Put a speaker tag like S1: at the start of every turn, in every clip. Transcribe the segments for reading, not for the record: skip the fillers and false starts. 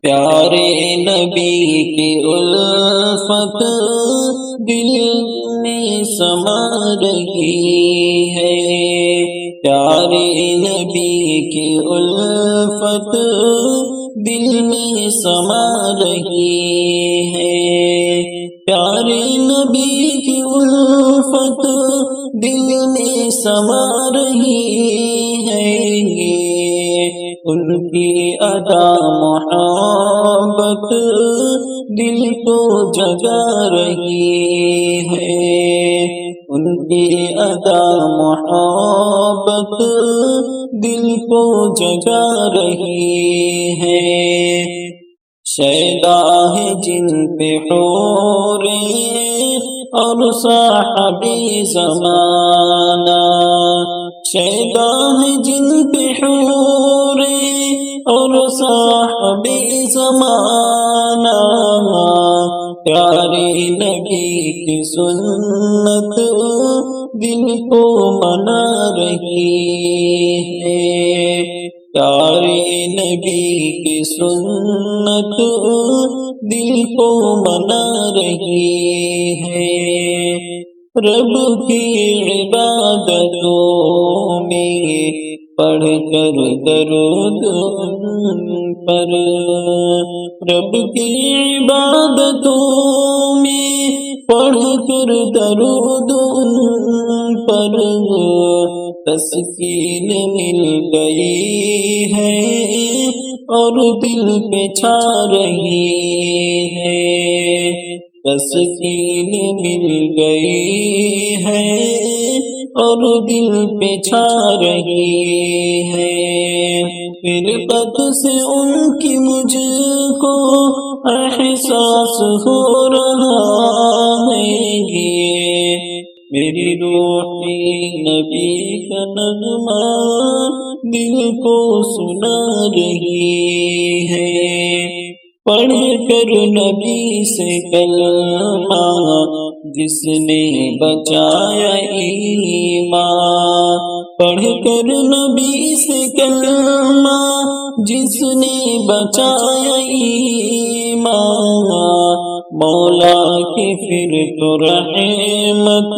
S1: پیارے نبی کی الفت دل میں سما رہی ہے، پیارے نبی کی الفت دل میں سما رہی ہے، پیارے نبی کی الفت دل میں سما رہی ہے، ان کی ادا محبت دل کو جگا رہی ہے، ان کی ادا محبت دل کو جگا رہی ہے، شیدا ہے جن پہ حوریں اور صاحبِ زمانہ، شیدا ہے جن پہ حوریں اور صاحبِ زمانہ، پیارے نبی کی سنت دل کو منا رہی ہے، پیارے نبی کی سنت دل کو منا رہی ہے، رب کی عبادتوں میں پڑھ کر درود ان پر، رب کی عبادتوں میں پڑھ کر درود ان پر تسکین مل گئی ہے اور دل پہ چھا رہی ہے، تسکین مل گئی ہے اور دل پہ چھا رہی ہے، فرقت سے ان کی مجھ کو احساس ہو رہا ہے، میری روحی نبی کا نغمہ دل کو سنا رہی ہے، پڑھ کر نبی سے کلمہ جس نے بچایا ایمان، پڑھ کر نبی سے کلمہ جس نے بچایا ایمان، مولا کی پھر تو رحمت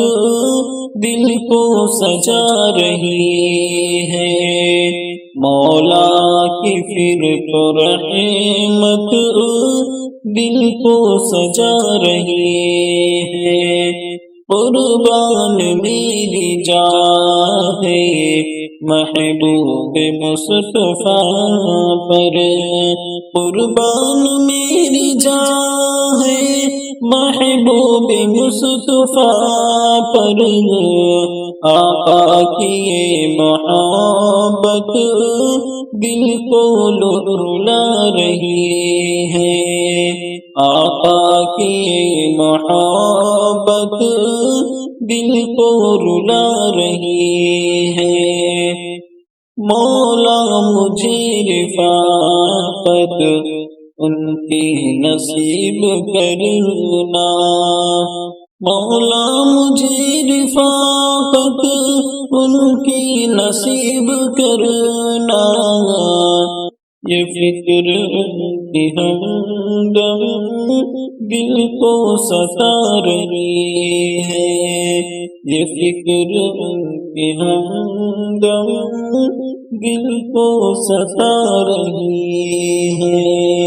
S1: دل کو سجا رہی ہے، مولا کی پھر تو رحمت دل کو سجا رہی ہے، قربان میری جان ہے محبوب مصطفیٰ پر، قربان میری جان ہے محبوب مصطفیٰ پر، آقا کی محبت دل کو رلا رہی ہے، آقا کی محبت دل کو رلا رہی ہے، مولا مجھے رفاقت ان کی نصیب کرنا، مولا مجھے رفاقت ان کی نصیب کرنا، یہ فکر کی ہمدم دل کو ستا رہی ہے، یہ فکر کی ہمدم دل کو ستا رہی ہے۔